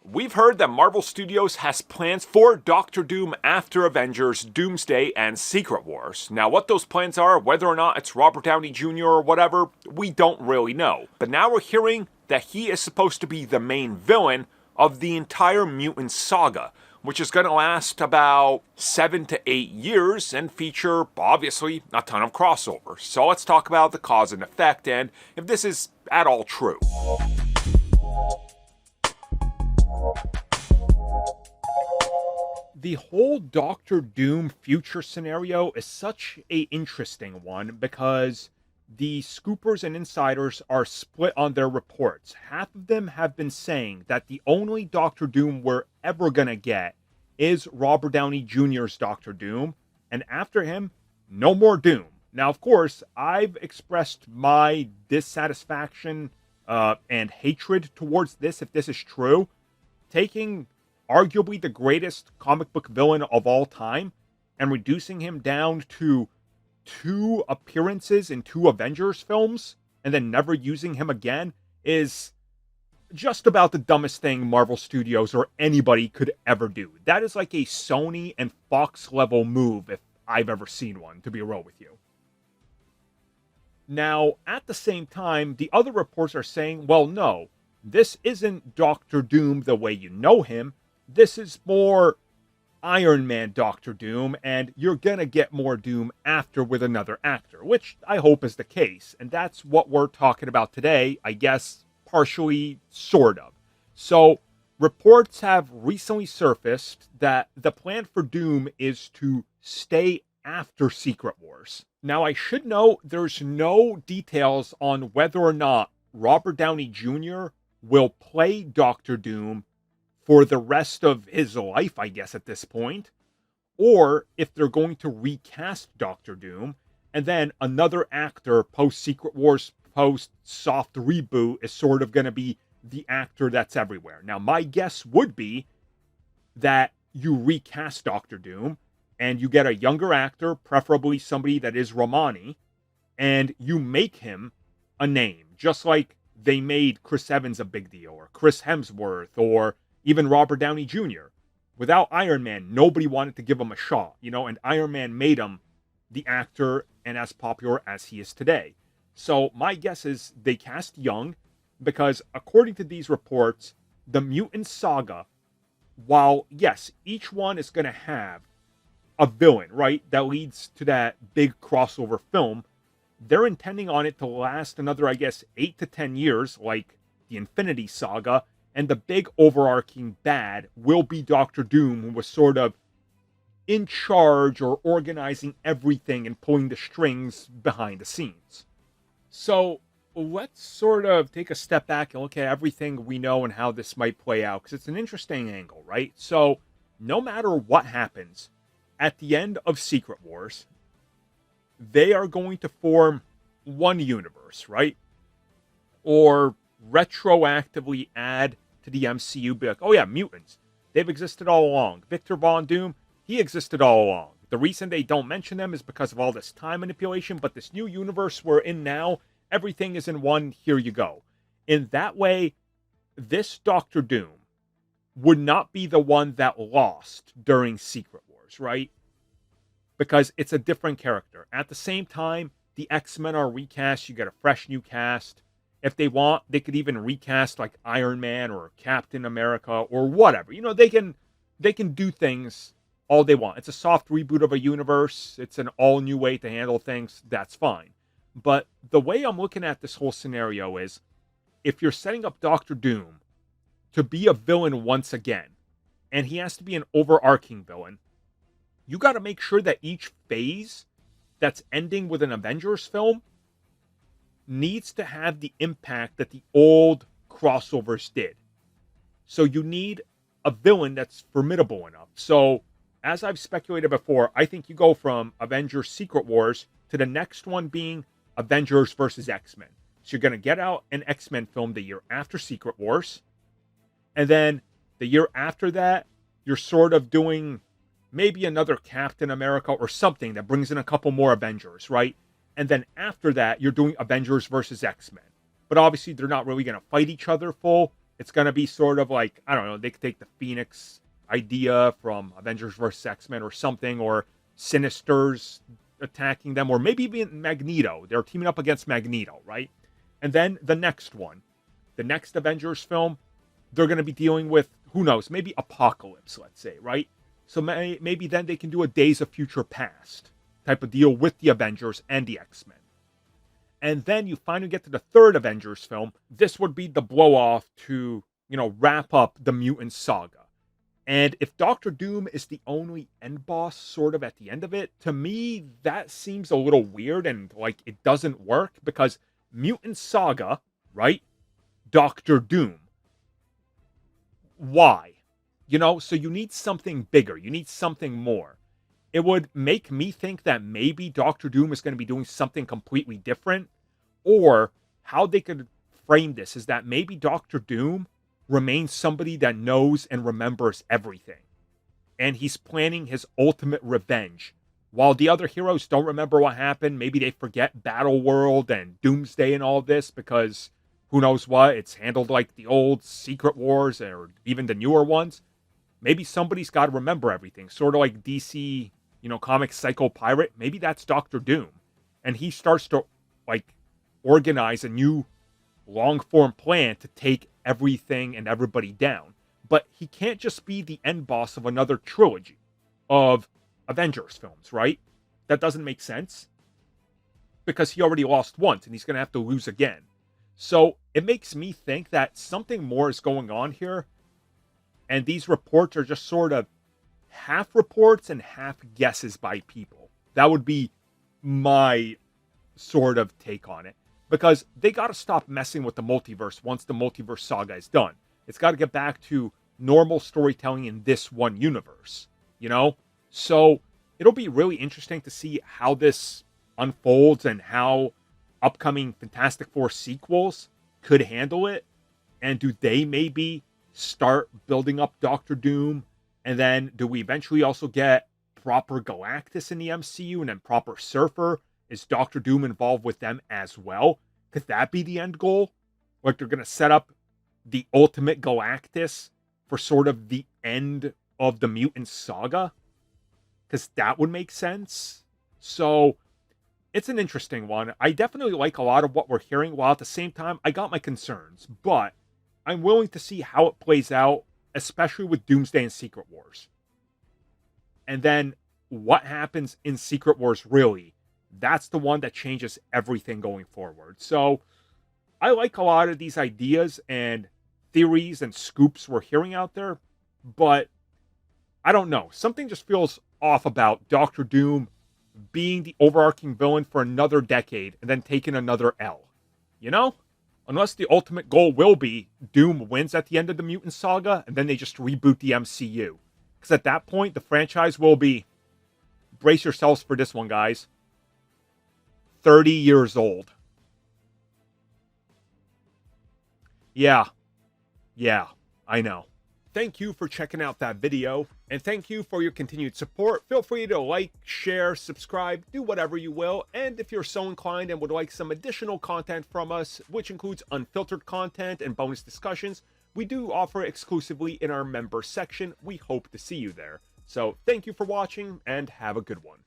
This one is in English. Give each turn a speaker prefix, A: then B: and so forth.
A: We've heard that Marvel Studios has plans for Doctor Doom after Avengers, Doomsday, and Secret Wars. Now, what those plans are, whether or not it's Robert Downey Jr. or whatever, we don't really know. But now we're hearing that he is supposed to be the main villain of the entire Mutant Saga, which is going to last about 7 to 8 years and feature, obviously, a ton of crossovers. So let's talk about the cause and effect and if this is at all true. The whole Doctor Doom future scenario is such an interesting one because the scoopers and insiders are split on their reports. Half of them have been saying that the only Doctor Doom we're ever going to get is Robert Downey Jr.'s Doctor Doom, and after him, no more Doom. Now, of course, I've expressed my dissatisfaction and hatred towards this if this is true. Taking arguably the greatest comic book villain of all time and reducing him down to 2 appearances in 2 Avengers films and then never using him again is just about the dumbest thing Marvel Studios or anybody could ever do. That is like a Sony and Fox level move if I've ever seen one, to be real with you. Now, at the same time, the other reports are saying, well, no, this isn't Doctor Doom the way you know him. This is more Iron Man Doctor Doom, and you're gonna get more Doom after with another actor, which I hope is the case. And that's what we're talking about today, I guess, partially, sort of. So, reports have recently surfaced that the plan for Doom is to stay after Secret Wars. Now, I should note there's no details on whether or not Robert Downey Jr. will play Doctor Doom for the rest of his life, I guess, at this point, or if they're going to recast Doctor Doom, and then another actor post-Secret Wars, post-soft reboot is sort of going to be the actor that's everywhere. Now, my guess would be that you recast Doctor Doom, and you get a younger actor, preferably somebody that is Romani, and you make him a name, just like they made Chris Evans a big deal, or Chris Hemsworth, or even Robert Downey Jr. Without Iron Man, nobody wanted to give him a shot, and Iron Man made him the actor and as popular as he is today. So my guess is they cast young because according to these reports, the Mutant Saga, while yes, each one is going to have a villain, right, that leads to that big crossover film, they're intending on it to last another, I guess, 8 to 10 years, like the Infinity Saga, and the big overarching bad will be Doctor Doom, who was sort of in charge or organizing everything and pulling the strings behind the scenes. So let's sort of take a step back and look at everything we know and how this might play out, because it's an interesting angle, right? So no matter what happens, at the end of Secret Wars, they are going to form one universe, right? Or retroactively add to the MCU, be like, oh yeah, mutants. They've existed all along. Victor Von Doom, he existed all along. The reason they don't mention them is because of all this time manipulation, but this new universe we're in now, everything is in one, here you go. In that way, this Doctor Doom would not be the one that lost during Secret Wars, right? Because it's a different character. At the same time, the X-Men are recast, you get a fresh new cast. If they want, they could even recast like Iron Man or Captain America or whatever. They can do things all they want. It's a soft reboot of a universe. It's an all new way to handle things. That's fine. But the way I'm looking at this whole scenario is if you're setting up Doctor Doom to be a villain once again, and he has to be an overarching villain, you got to make sure that each phase that's ending with an Avengers film needs to have the impact that the old crossovers did. So you need a villain that's formidable enough. So, as I've speculated before, I think you go from Avengers Secret Wars to the next one being Avengers versus X-Men. So you're going to get out an X-Men film the year after Secret Wars. And then the year after that, you're sort of doing maybe another Captain America or something that brings in a couple more Avengers, right? And then after that, you're doing Avengers versus X-Men. But obviously, they're not really going to fight each other full. It's going to be sort of like, I don't know, they could take the Phoenix idea from Avengers vs. X-Men or something, or Sinister's attacking them, or maybe even Magneto. They're teaming up against Magneto, right? And then the next one, the next Avengers film, they're going to be dealing with, who knows, maybe Apocalypse, let's say, right? So maybe then they can do a Days of Future Past type of deal with the Avengers and the X-Men. And then you finally get to the third Avengers film. This would be the blow-off to, wrap up the Mutant Saga. And if Doctor Doom is the only end boss sort of at the end of it, to me, that seems a little weird and like it doesn't work, because Mutant Saga, right? Doctor Doom. Why? So you need something bigger. You need something more. It would make me think that maybe Doctor Doom is going to be doing something completely different. Or how they could frame this is that maybe Doctor Doom remains somebody that knows and remembers everything. And he's planning his ultimate revenge. While the other heroes don't remember what happened, maybe they forget Battle World and Doomsday and all this, because who knows what, it's handled like the old Secret Wars or even the newer ones. Maybe somebody's got to remember everything, sort of like DC, comic Psycho Pirate. Maybe that's Doctor Doom. And he starts to, organize a new long-form plan to take everything and everybody down. But he can't just be the end boss of another trilogy of Avengers films, right? That doesn't make sense. Because he already lost once, and he's going to have to lose again. So it makes me think that something more is going on here. And these reports are just sort of half reports and half guesses by people. That would be my sort of take on it. Because they got to stop messing with the multiverse once the Multiverse Saga is done. It's got to get back to normal storytelling in this one universe, So it'll be really interesting to see how this unfolds and how upcoming Fantastic Four sequels could handle it. And do they maybe start building up Doctor Doom? And then do we eventually also get proper Galactus in the MCU and then proper Surfer? Is Doctor Doom involved with them as well? Could that be the end goal? Like they're going to set up the ultimate Galactus for sort of the end of the Mutant Saga? Because that would make sense. So it's an interesting one. I definitely like a lot of what we're hearing, while at the same time, I got my concerns. But I'm willing to see how it plays out, especially with Doomsday and Secret Wars. And then what happens in Secret Wars, really? That's the one that changes everything going forward. So I like a lot of these ideas and theories and scoops we're hearing out there, but I don't know. Something just feels off about Doctor Doom being the overarching villain for another decade and then taking another L. Unless the ultimate goal will be Doom wins at the end of the Mutant Saga and then they just reboot the MCU. Because at that point, the franchise will be, brace yourselves for this one, guys, 30 years old. Yeah, I know. Thank you for checking out that video, and thank you for your continued support. Feel free to like, share, subscribe, do whatever you will, and if you're so inclined and would like some additional content from us, which includes unfiltered content and bonus discussions, we do offer exclusively in our member section. We hope to see you there. So thank you for watching, and have a good one.